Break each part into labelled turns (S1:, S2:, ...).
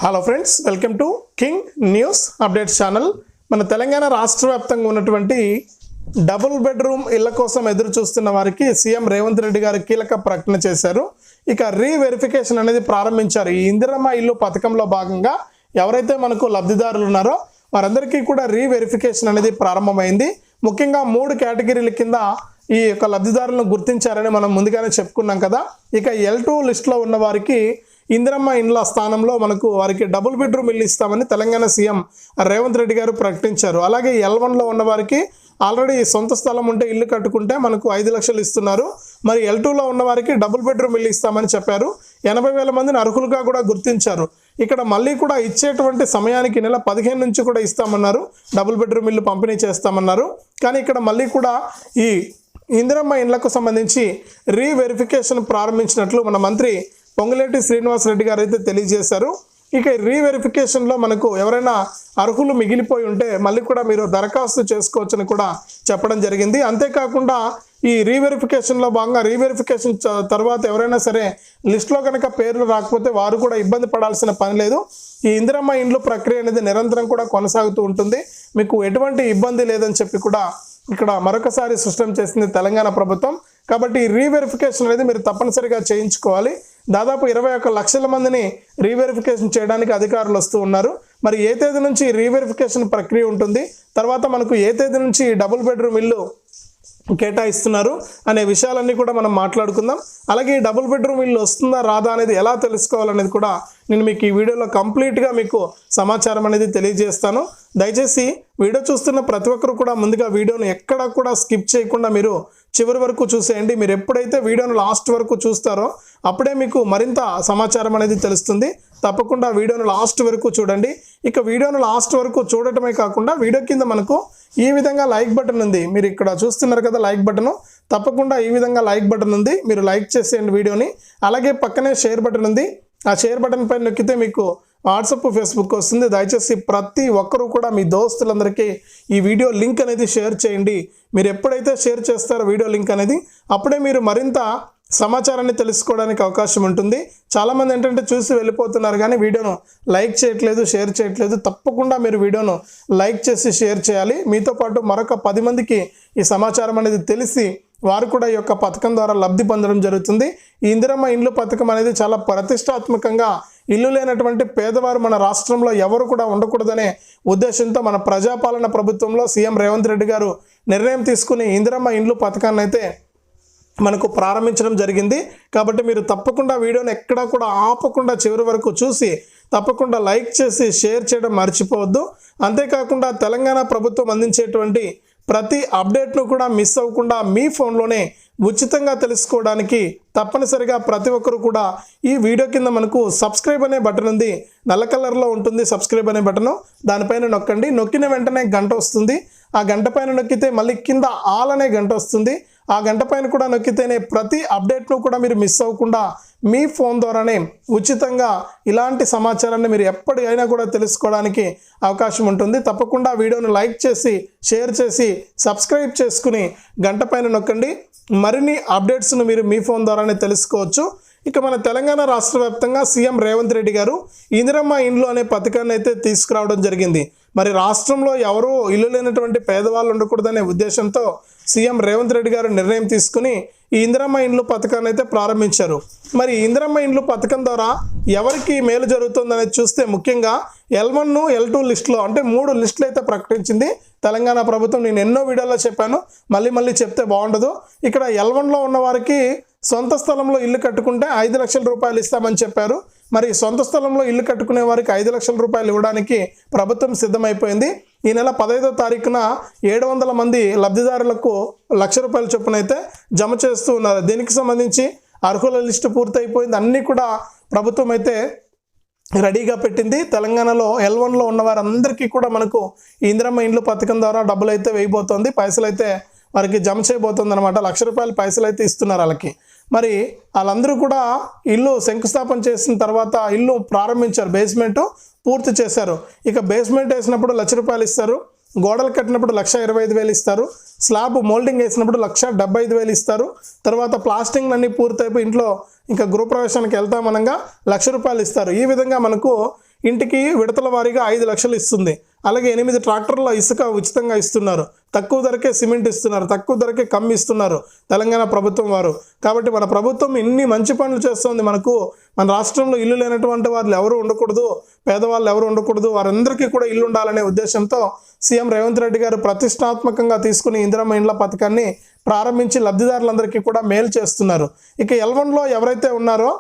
S1: Hello friends, welcome to king news updates channel. మన తెలంగాణ రాష్ట్ర వ్యాప్తంగా ఉన్నటువంటి డబుల్ బెడ్రూమ్ ఇళ్ల కోసం ఎదురు చూస్తున్న వారికి సీఎం రేవంత్ రెడ్డి గారు కీలక ప్రకటన చేశారు. ఇక రీవెరిఫికేషన్ అనేది ప్రారంభించారు. ఈ ఇందిరమ్మ ఇల్లు పథకంలో భాగంగా ఎవరైతే మనకు లబ్ధిదారులు ఉన్నారో వారందరికీ కూడా రీవెరిఫికేషన్ అనేది ప్రారంభమైంది. ముఖ్యంగా 3 కేటగిరీల కింద ఈ యొక్క లబ్ధిదారులను గుర్తించారని మనం ముందుగానే చెప్పుకున్నాం కదా. ఇక L2 లిస్టులో ఉన్న వారికి ఇందిరమ్మ ఇండ్ల స్థానంలో మనకు వారికి డబుల్ బెడ్రూమ్ ఇల్లు ఇస్తామని తెలంగాణ సీఎం రేవంత్ రెడ్డి గారు ప్రకటించారు. అలాగే L1లో ఉన్న వారికి ఆల్రెడీ సొంత స్థలం ఉంటే ఇల్లు కట్టుకుంటే మనకు 5 లక్షలు ఇస్తున్నారు. మరి L2లో ఉన్న వారికి డబుల్ బెడ్రూమ్ ఇల్లు ఇస్తామని చెప్పారు. 80,000 మందిని అర్హులుగా కూడా గుర్తించారు. ఇక్కడ మళ్ళీ కూడా ఇచ్చేటువంటి సమయానికి నెల 15 నుంచి కూడా ఇస్తామన్నారు. డబుల్ బెడ్రూమ్ ఇల్లు పంపిణీ చేస్తామన్నారు. కానీ ఇక్కడ మళ్ళీ కూడా ఈ ఇందిరమ్మ ఇండ్లకు సంబంధించి రీవెరిఫికేషన్ ప్రారంభించినట్లు మన మంత్రి పొంగులేటి శ్రీనివాస్ రెడ్డి గారు అయితే తెలియజేశారు. ఇక రీవెరిఫికేషన్లో మనకు ఎవరైనా అర్హులు మిగిలిపోయి ఉంటే మళ్ళీ కూడా మీరు దరఖాస్తు చేసుకోవచ్చని కూడా చెప్పడం జరిగింది. అంతేకాకుండా ఈ రీవెరిఫికేషన్లో భాగంగా రీవెరిఫికేషన్ తర్వాత ఎవరైనా సరే లిస్టులో కనుక పేర్లు రాకపోతే వారు కూడా ఇబ్బంది పడాల్సిన పని లేదు. ఈ ఇందిరమ్మ ఇండ్లు ప్రక్రియ అనేది నిరంతరం కూడా కొనసాగుతూ ఉంటుంది. మీకు ఎటువంటి ఇబ్బంది లేదని చెప్పి కూడా ఇక్కడ మరొకసారి స్పష్టం చేసింది తెలంగాణ ప్రభుత్వం. కాబట్టి ఈ రీవెరిఫికేషన్ అనేది మీరు తప్పనిసరిగా చేయించుకోవాలి. దాదాపు 21 లక్షల మందిని రీవెరిఫికేషన్ చేయడానికి అధికారులు వస్తూ ఉన్నారు. మరి ఏ తేదీ నుంచి రీవెరిఫికేషన్ ప్రక్రియ ఉంటుంది, తర్వాత మనకు ఏ తేదీ నుంచి డబుల్ బెడ్రూమ్ ఇల్లు కేటాయిస్తున్నారు అనే విషయాలన్నీ కూడా మనం మాట్లాడుకుందాం. అలాగే ఈ డబుల్ బెడ్రూమ్ ఇల్లు వస్తుందా రాదా అనేది ఎలా తెలుసుకోవాలనేది కూడా నేను మీకు ఈ వీడియోలో కంప్లీట్గా మీకు సమాచారం అనేది తెలియజేస్తాను. దయచేసి వీడియో చూస్తున్న ప్రతి ఒక్కరు కూడా ముందుగా వీడియోను ఎక్కడా కూడా స్కిప్ చేయకుండా మీరు చివరి వరకు చూసేయండి. మీరు ఎప్పుడైతే వీడియోను లాస్ట్ వరకు చూస్తారో అప్పుడే మీకు మరింత సమాచారం అనేది తెలుస్తుంది. తప్పకుండా వీడియోను లాస్ట్ వరకు చూడండి. ఇక వీడియోను లాస్ట్ వరకు చూడటమే కాకుండా వీడియో కింద మనకు ఈ విధంగా లైక్ బటన్ ఉంది. మీరు ఇక్కడ చూస్తున్నారు కదా లైక్ బటన్, తప్పకుండా ఈ విధంగా లైక్ బటన్ ఉంది. మీరు లైక్ చేసేయండి వీడియోని. అలాగే పక్కనే షేర్ బటన్ ఉంది. ఆ షేర్ బటన్ పైన నొక్కితే మీకు వాట్సాప్, ఫేస్బుక్ వస్తుంది. దయచేసి ప్రతి ఒక్కరూ కూడా మీ దోస్తులందరికీ ఈ వీడియో లింక్ అనేది షేర్ చేయండి. మీరు ఎప్పుడైతే షేర్ చేస్తారో వీడియో లింక్ అనేది అప్పుడే మీరు మరింత సమాచారాన్ని తెలుసుకోవడానికి అవకాశం ఉంటుంది. చాలామంది ఏంటంటే చూసి వెళ్ళిపోతున్నారు కానీ వీడియోను లైక్ చేయట్లేదు, షేర్ చేయట్లేదు. తప్పకుండా మీరు వీడియోను లైక్ చేసి షేర్ చేయాలి. మీతో పాటు మరొక 10 మందికి ఈ సమాచారం అనేది తెలిసి వారు కూడా ఈ యొక్క పథకం ద్వారా లబ్ధి పొందడం జరుగుతుంది. ఈ ఇందిరమ్మ ఇండ్లు పథకం అనేది చాలా ప్రతిష్టాత్మకంగా ఇల్లు లేనటువంటి పేదవారు మన రాష్ట్రంలో ఎవరు కూడా ఉండకూడదనే ఉద్దేశంతో మన ప్రజాపాలన ప్రభుత్వంలో సీఎం రేవంత్ రెడ్డి గారు నిర్ణయం తీసుకుని ఇందిరమ్మ ఇండ్లు పథకాన్ని అయితే మనకు ప్రారంభించడం జరిగింది. కాబట్టి మీరు తప్పకుండా వీడియోని ఎక్కడా కూడా ఆపకుండా చివరి వరకు చూసి తప్పకుండా లైక్ చేసి షేర్ చేయడం మర్చిపోవద్దు. అంతేకాకుండా తెలంగాణ ప్రభుత్వం అందించేటువంటి ప్రతి అప్డేట్ను కూడా మిస్ అవ్వకుండా మీ ఫోన్లోనే ఉచితంగా తెలుసుకోవడానికి తప్పనిసరిగా ప్రతి ఒక్కరు కూడా ఈ వీడియో కింద మనకు సబ్స్క్రైబ్ అనే బటన్ ఉంది. నల్ల కలర్లో ఉంటుంది సబ్స్క్రైబ్ అనే బటను. దానిపైన నొక్కండి. నొక్కిన వెంటనే గంట వస్తుంది. ఆ గంట పైన నొక్కితే మళ్ళీ కింద ఆల్ అనే గంట వస్తుంది. ఆ గంట పైన కూడా నొక్కితేనే ప్రతి అప్డేట్ను కూడా మీరు మిస్ అవ్వకుండా మీ ఫోన్ ద్వారానే ఉచితంగా ఇలాంటి సమాచారాన్ని మీరు ఎప్పటికైనా కూడా తెలుసుకోవడానికి అవకాశం ఉంటుంది. తప్పకుండా వీడియోను లైక్ చేసి షేర్ చేసి సబ్స్క్రైబ్ చేసుకుని గంట పైన నొక్కండి. మరిన్ని అప్డేట్స్ను మీరు మీ ఫోన్ ద్వారానే తెలుసుకోవచ్చు. ఇక మన తెలంగాణ రాష్ట్ర వ్యాప్తంగా సీఎం రేవంత్ రెడ్డి గారు ఇందిరమ్మ ఇండ్లు అనే పథకాన్ని అయితే తీసుకురావడం జరిగింది. మరి రాష్ట్రంలో ఎవరూ ఇల్లు లేనటువంటి పేదవాళ్ళు ఉండకూడదనే ఉద్దేశంతో సీఎం రేవంత్ రెడ్డి గారు నిర్ణయం తీసుకుని ఈ ఇందిరమ్మ ఇండ్లు పథకాన్ని అయితే ప్రారంభించారు. మరి ఇందిరమ్మ ఇండ్లు పథకం ద్వారా ఎవరికి మేలు జరుగుతుందనేది చూస్తే ముఖ్యంగా L1, L2 లిస్టులో అంటే 3 లిస్టులు అయితే ప్రకటించింది తెలంగాణ ప్రభుత్వం. నేను ఎన్నో వీడియోలో చెప్పాను, మళ్ళీ చెప్తే బాగుండదు. ఇక్కడ L1లో ఉన్న వారికి సొంత స్థలంలో ఇల్లు కట్టుకుంటే 5 లక్షల రూపాయలు ఇస్తామని చెప్పారు. మరి సొంత స్థలంలో ఇల్లు కట్టుకునే వారికి 5 లక్షల రూపాయలు ఇవ్వడానికి ప్రభుత్వం సిద్ధమైపోయింది. ఈ నెల 15వ తారీఖున 700 మంది లబ్ధిదారులకు ₹1,00,000 చొప్పున అయితే జమ చేస్తూ ఉన్నారు. దీనికి సంబంధించి అర్హుల లిస్టు పూర్తయిపోయింది. అన్నీ కూడా ప్రభుత్వం అయితే రెడీగా పెట్టింది. తెలంగాణలో L1లో ఉన్న వారందరికీ కూడా మనకు ఈ ఇందిరమ్మ ఇండ్లు పథకం ద్వారా డబ్బులు అయితే వేయబోతోంది. పైసలు అయితే వారికి జమ చేయబోతుంది అనమాట. ₹1,00,000 పైసలు అయితే ఇస్తున్నారు వాళ్ళకి. మరి వాళ్ళందరూ కూడా ఇల్లు శంకుస్థాపన చేసిన తర్వాత ఇల్లు ప్రారంభించారు, బేస్మెంట్ పూర్తి చేశారు. ఇక బేస్మెంట్ వేసినప్పుడు ₹1,00,000 ఇస్తారు. గోడలు కట్టినప్పుడు 1,25,000 ఇస్తారు. స్లాబ్ మోల్డింగ్ వేసినప్పుడు 1,75,000 ఇస్తారు. తర్వాత ప్లాస్టింగ్ అన్నీ పూర్తయిపోయి ఇంట్లో ఇంకా గృహప్రవేశానికి వెళ్తామనగా ₹1,00,000 ఇస్తారు. ఈ విధంగా మనకు ఇంటికి విడతల వారీగా 5 లక్షలు ఇస్తుంది. అలాగే 8 ట్రాక్టర్ల ఇసుక ఉచితంగా ఇస్తున్నారు. తక్కువ ధరకే సిమెంట్ ఇస్తున్నారు, తక్కువ ధరకే కమ్మి ఇస్తున్నారు తెలంగాణ ప్రభుత్వం వారు. కాబట్టి మన ప్రభుత్వం ఇన్ని మంచి పనులు చేస్తుంది. మన రాష్ట్రంలో ఇల్లు లేనటువంటి వాళ్ళు ఎవరు ఉండకూడదు, పేదవాళ్ళు ఎవరు ఉండకూడదు, వారందరికీ కూడా ఇల్లు ఉండాలనే ఉద్దేశంతో సీఎం రేవంత్ రెడ్డి గారు ప్రతిష్టాత్మకంగా తీసుకుని ఇందిరమ్మ ఇండ్ల పథకాన్ని ప్రారంభించి లబ్ధిదారులందరికీ కూడా మేలు చేస్తున్నారు. ఇక L1లో ఎవరైతే ఉన్నారో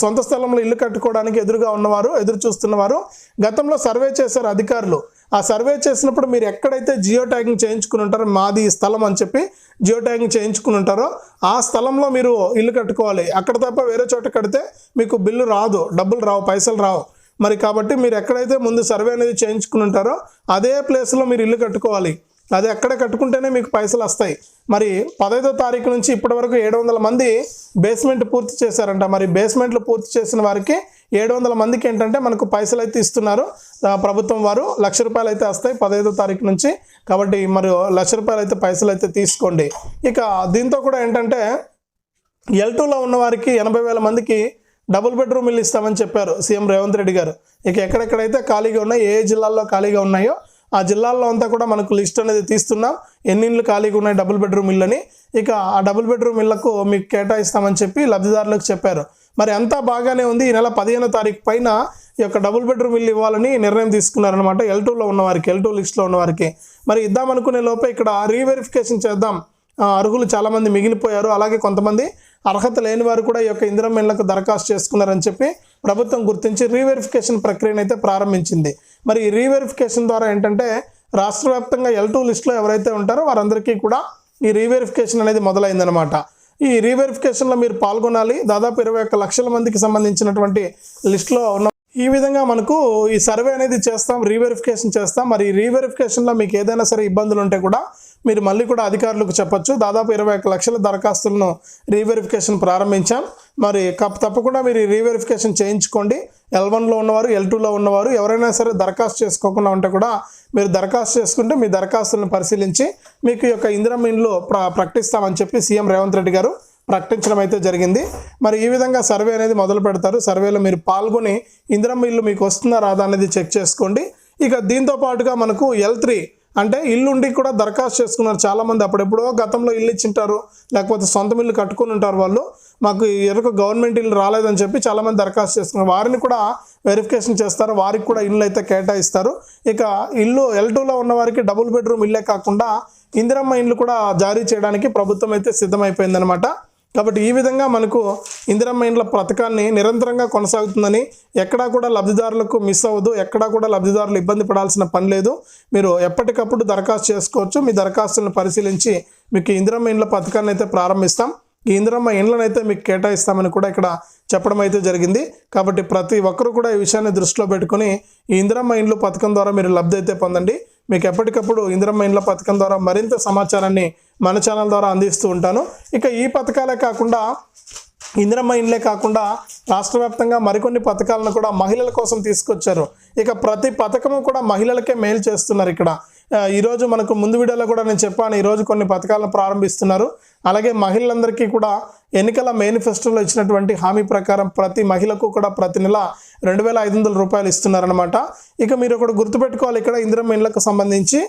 S1: సొంత స్థలంలో ఇల్లు కట్టుకోవడానికి ఎదురు చూస్తున్నవారు గతంలో సర్వే చేశారు అధికారులు. ఆ సర్వే చేసినప్పుడు మీరు ఎక్కడైతే జియో ట్యాగింగ్ చేయించుకుని ఉంటారో, మాది స్థలం అని చెప్పి జియో ట్యాగింగ్ చేయించుకుని ఉంటారో ఆ స్థలంలో మీరు ఇల్లు కట్టుకోవాలి. అక్కడ తప్ప వేరే చోట కడితే మీకు బిల్లు రాదు, డబ్బులు రావు, పైసలు రావు. మరి కాబట్టి మీరు ఎక్కడైతే ముందు సర్వే అనేది చేయించుకుని ఉంటారో అదే ప్లేస్లో మీరు ఇల్లు కట్టుకోవాలి. అదే అక్కడ కట్టుకుంటేనే మీకు పైసలు వస్తాయి. మరి 15వ తారీఖు నుంచి ఇప్పటి వరకు 700 మంది బేస్మెంట్ పూర్తి చేశారంట. మరి బేస్మెంట్లు పూర్తి చేసిన వారికి 700 మందికి ఏంటంటే మనకు పైసలు అయితే ఇస్తున్నారు ప్రభుత్వం వారు. ₹1,00,000 అయితే వస్తాయి 15వ తారీఖు నుంచి. కాబట్టి మరి ₹1,00,000 అయితే పైసలు అయితే తీసుకోండి. ఇక దీంతో కూడా ఏంటంటే L2లో ఉన్న వారికి 80,000 మందికి డబుల్ బెడ్రూమ్ ఇల్లు ఇస్తామని చెప్పారు సీఎం రేవంత్ రెడ్డి గారు. ఇక ఎక్కడెక్కడైతే ఖాళీగా ఉన్నాయో, ఏ జిల్లాల్లో ఖాళీగా ఉన్నాయో ఆ జిల్లాల్లో అంతా కూడా మనకు లిస్ట్ అనేది తీస్తున్నాం, ఎన్ని ఇళ్ళు ఖాళీగా ఉన్నాయి డబుల్ బెడ్రూమ్ ఇళ్ళని. ఇక ఆ డబుల్ బెడ్రూమ్ ఇళ్లకు మీకు కేటాయిస్తామని చెప్పి లబ్ధిదారులకు చెప్పారు. మరి అంతా బాగానే ఉంది. ఈ నెల 15వ తారీఖు పైన ఈ యొక్క డబుల్ బెడ్రూమ్ ఇల్లు ఇవ్వాలని నిర్ణయం తీసుకున్నారనమాట L2లో ఉన్నవారికి, L2 లిస్ట్లో ఉన్నవారికి. మరి ఇద్దామనుకునే లోపే ఇక్కడ రీవెరిఫికేషన్ చేద్దాం, అర్హులు చాలామంది మిగిలిపోయారు, అలాగే కొంతమంది అర్హత లేని వారు కూడా ఈ యొక్క ఇందిరమ్మ ఇళ్లకు దరఖాస్తు చేసుకున్నారని చెప్పి ప్రభుత్వం గుర్తించి రీవెరిఫికేషన్ ప్రక్రియను అయితే ప్రారంభించింది. మరి ఈ రీవెరిఫికేషన్ ద్వారా ఏంటంటే రాష్ట్ర వ్యాప్తంగా L2 లిస్టులో ఎవరైతే ఉంటారో వారందరికీ కూడా ఈ రీవెరిఫికేషన్ అనేది మొదలైందనమాట. ఈ రీవెరిఫికేషన్లో మీరు పాల్గొనాలి. దాదాపు 21 లక్షల మందికి సంబంధించినటువంటి లిస్టులో ఉన్న ఈ విధంగా మనకు ఈ సర్వే అనేది చేస్తాం, రీవెరిఫికేషన్ చేస్తాం. మరి ఈ రీవెరిఫికేషన్లో మీకు ఏదైనా సరే ఇబ్బందులు ఉంటే కూడా మీరు మళ్ళీ కూడా అధికారులకు చెప్పొచ్చు. దాదాపు 21 లక్షల దరఖాస్తులను రీవెరిఫికేషన్ ప్రారంభించాం. మరి తప్పకుండా మీరు ఈ రీవెరిఫికేషన్ చేయించుకోండి. L1లో ఉన్నవారు, L2లో ఉన్నవారు ఎవరైనా సరే దరఖాస్తు చేసుకోకుండా ఉంటే కూడా మీరు దరఖాస్తు చేసుకుంటే మీ దరఖాస్తులను పరిశీలించి మీకు ఈ యొక్క ఇందిరమ్మ ఇండ్లు ప్రకటిస్తామని చెప్పి సీఎం రేవంత్ రెడ్డి గారు ప్రకటించడం అయితే జరిగింది. మరి ఈ విధంగా సర్వే అనేది మొదలు పెడతారు. సర్వేలో మీరు పాల్గొని ఇందిరమ్మ ఇల్లు మీకు వస్తుందా రాదా అనేది చెక్ చేసుకోండి. ఇక దీంతో పాటుగా మనకు L3 అంటే ఇల్లు ఉండి కూడా దరఖాస్తు చేసుకున్నారు చాలామంది. అప్పుడెప్పుడో గతంలో ఇల్లు ఇచ్చింటారు, లేకపోతే సొంతం ఇల్లు కట్టుకుని ఉంటారు వాళ్ళు. మాకు ఎరకు గవర్నమెంట్ ఇల్లు రాలేదని చెప్పి చాలామంది దరఖాస్తు చేసుకున్నారు. వారిని కూడా వెరిఫికేషన్ చేస్తారు, వారికి కూడా ఇల్లు అయితే కేటాయిస్తారు. ఇక ఇల్లు L2లో ఉన్న వారికి డబుల్ బెడ్రూమ్ ఇల్లే కాకుండా ఇందిరమ్మ ఇల్లు కూడా జారీ చేయడానికి ప్రభుత్వం అయితే సిద్ధమైపోయిందనమాట. కాబట్టి ఈ విధంగా మనకు ఇందిరమ్మ ఇండ్ల పథకాన్ని నిరంతరంగా కొనసాగుతుందని, ఎక్కడా కూడా లబ్ధిదారులకు మిస్ అవ్వదు, ఎక్కడా కూడా లబ్ధిదారులు ఇబ్బంది పడాల్సిన పని లేదు. మీరు ఎప్పటికప్పుడు దరఖాస్తు చేసుకోవచ్చు. మీ దరఖాస్తులను పరిశీలించి మీకు ఇందిరమ్మ ఇండ్ల పథకాన్ని అయితే ప్రారంభిస్తాం, ఈ ఇందిరమ్మ ఇండ్లను అయితే మీకు కేటాయిస్తామని కూడా ఇక్కడ చెప్పడం అయితే జరిగింది. కాబట్టి ప్రతి ఒక్కరు కూడా ఈ విషయాన్ని దృష్టిలో పెట్టుకుని ఈ ఇందిరమ్మ ఇండ్ల పథకం ద్వారా మీరు లబ్ధి అయితే పొందండి. మీకు ఎప్పటికప్పుడు ఇందిరమ్మ ఇండ్ల పథకం ద్వారా మరింత సమాచారాన్ని మన ఛానల్ ద్వారా అందిస్తూ ఉంటాను. ఇక ఈ పథకాలే కాకుండా, ఇందిరమ్మ ఇండ్లే కాకుండా రాష్ట్ర వ్యాప్తంగా మరికొన్ని పథకాలను కూడా మహిళల కోసం తీసుకొచ్చారు. ఇక ప్రతి పథకము కూడా మహిళలకే మేలు చేస్తున్నారు. ఇక్కడ ఈరోజు మనకు ముందు వీడియోలో కూడా నేను చెప్పాను, ఈరోజు కొన్ని పథకాలను ప్రారంభిస్తున్నారు. అలాగే మహిళలందరికీ కూడా ఎన్నికల మేనిఫెస్టోలో ఇచ్చినటువంటి హామీ ప్రకారం ప్రతి మహిళకు కూడా ప్రతి నెల ₹2,500 ఇస్తున్నారనమాట. ఇక మీరు ఒకటి గుర్తుపెట్టుకోవాలి, ఇక్కడ ఇందిరమ్మ ఇండ్లకు సంబంధించి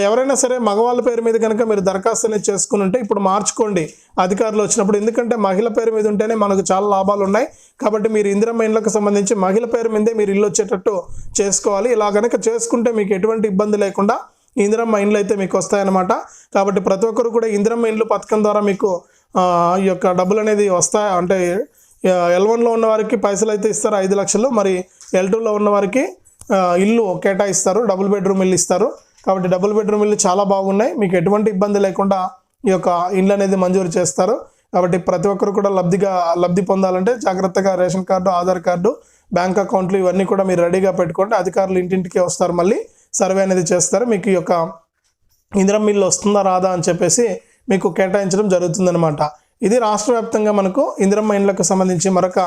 S1: ఎవరైనా సరే మగవాళ్ళ పేరు మీద కనుక మీరు దరఖాస్తు అనేది చేసుకుని ఉంటే ఇప్పుడు మార్చుకోండి అధికారులు వచ్చినప్పుడు. ఎందుకంటే మహిళ పేరు మీద ఉంటేనే మనకు చాలా లాభాలు ఉన్నాయి. కాబట్టి మీరు ఇందిరమ్మ ఇండ్లకు సంబంధించి మహిళ పేరు మీదే మీరు ఇల్లు వచ్చేటట్టు చేసుకోవాలి. ఇలా కనుక చేసుకుంటే మీకు ఎటువంటి ఇబ్బంది లేకుండా ఇందిరమ్మ ఇండ్లు అయితే మీకు వస్తాయన్నమాట. కాబట్టి ప్రతి ఒక్కరు కూడా ఇందిరమ్మ ఇండ్లు పథకం ద్వారా మీకు ఈ యొక్క డబ్బులు అనేది వస్తాయి. అంటే L1లో ఉన్న వారికి పైసలు అయితే ఇస్తారు 5 లక్షలు, మరి L2లో ఉన్న వారికి ఇల్లు కేటాయిస్తారు, డబుల్ బెడ్రూమ్ ఇల్లు ఇస్తారు. కాబట్టి డబుల్ బెడ్రూమ్ ఇల్లు చాలా బాగున్నాయి, మీకు ఎటువంటి ఇబ్బంది లేకుండా ఈ యొక్క ఇండ్లు అనేది మంజూరు చేస్తారు. కాబట్టి ప్రతి ఒక్కరు కూడా లబ్ధి పొందాలంటే జాగ్రత్తగా ration card, Aadhaar card, bank అకౌంట్లు ఇవన్నీ కూడా మీరు రెడీగా పెట్టుకోండి. అధికారులు ఇంటింటికి వస్తారు, మళ్ళీ సర్వే అనేది చేస్తారు. మీకు ఈ యొక్క ఇందిరమ్మ ఇల్లు వస్తుందా రాదా అని చెప్పేసి మీకు కేటాయించడం జరుగుతుందన్నమాట. ఇది రాష్ట్ర వ్యాప్తంగా మనకు ఇందిరమ్మ ఇండ్లకు సంబంధించి మరొక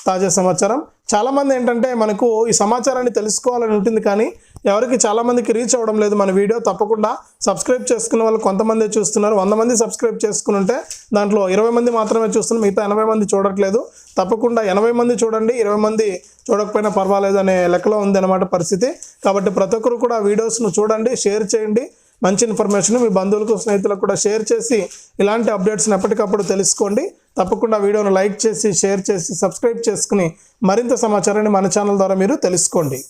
S1: తాజా సమాచారం. చాలామంది ఏంటంటే మనకు ఈ సమాచారాన్ని తెలుసుకోవాలని ఉంటుంది, కానీ ఎవరికి చాలామందికి రీచ్ అవ్వడం లేదు మన వీడియో. తప్పకుండా సబ్స్క్రైబ్ చేసుకున్న వాళ్ళు కొంతమంది చూస్తున్నారు. 100 మంది సబ్స్క్రైబ్ చేసుకుని ఉంటే దాంట్లో 20 మంది మాత్రమే చూస్తున్నారు, మిగతా 80 మంది చూడట్లేదు. తప్పకుండా 80 మంది చూడండి, 20 మంది చూడకపోయినా పర్వాలేదు అనే లెక్కలో ఉందన్నమాట పరిస్థితి. కాబట్టి ప్రతి ఒక్కరు కూడా వీడియోస్ను చూడండి, షేర్ చేయండి. మంచి ఇన్ఫర్మేషన్ మీ బంధువులకు స్నేహితులకు కూడా షేర్ చేసి ఇలాంటి అప్డేట్స్ని ఎప్పటికప్పుడు తెలుసుకోండి. తప్పకుండా వీడియోను లైక్ చేసి షేర్ చేసి సబ్స్క్రైబ్ చేసుకుని మరింత సమాచారాన్ని మన ఛానల్ ద్వారా మీరు తెలుసుకోండి.